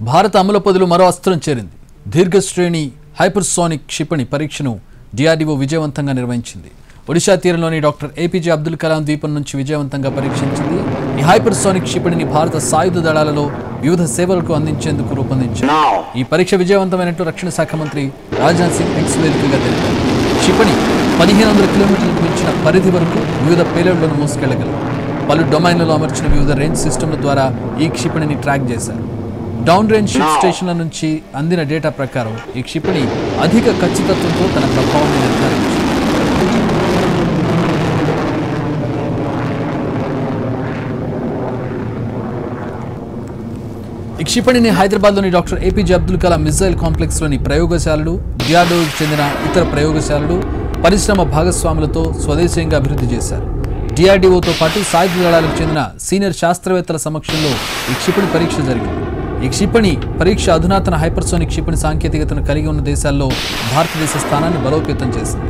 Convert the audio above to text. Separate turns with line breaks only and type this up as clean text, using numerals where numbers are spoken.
భారత అమల పొదలు మరో అస్త్రం చేరింది. దీర్ఘశ్రేణి హైపర్సోనిక్ క్షిపణి పరీక్షను డిఆర్డీఓ విజయవంతంగా నిర్వహించింది. ఒడిషా తీరంలోని డాక్టర్ ఏపీజే అబ్దుల్ కలాం ద్వీపం నుంచి విజయవంతంగా పరీక్షించింది. ఈ హైపర్సోనిక్ క్షిపణిని భారత సాయుధ దళాలలో వివిధ సేవలకు అందించేందుకు రూపొందించారు. ఈ పరీక్ష విజయవంతమైనట్లు రక్షణ శాఖ మంత్రి రాజ్నాథ్ సింగ్ ఎక్స్ వేదికగా తెలిపారు. క్షిపణి 1500 కిలోమీటర్లకు మించిన పరిధి వరకు వివిధ పేలోడ్లను మోసుకెళ్లగలదు. పలు డొమైన్లలో అమర్చిన వివిధ రేంజ్ సిస్టమ్ల ద్వారా ఈ క్షిపణిని ట్రాక్ చేశారు. డౌన్ రేంజ్ షిప్ స్టేషన్ల నుంచి అందిన డేటా ప్రకారం ఈ క్షిపణి అధిక ఖచ్చితత్వంతో తన ప్రభావాన్ని నిర్ధారించింది. ఈ క్షిపణిని హైదరాబాద్లోని doctor APJ Abdul Kalam missile కాంప్లెక్స్లోని ప్రయోగశాలలు, డిఆర్డీఓకి చెందిన ఇతర ప్రయోగశాలలు, పరిశ్రమ భాగస్వాములతో స్వదేశీయంగా అభివృద్ధి చేశారు. డిఆర్డీఓతో పాటు సాయుధ దళాలకు చెందిన సీనియర్ శాస్త్రవేత్తల సమక్షంలో ఈ క్షిపణి పరీక్ష జరిగింది. ఈ క్షిపణి పరీక్ష అధునాతన హైపర్సోనిక్ క్షిపణి సాంకేతికతను కలిగి ఉన్న దేశాల్లో భారతదేశ స్థానాన్ని బలోపేతం చేసింది.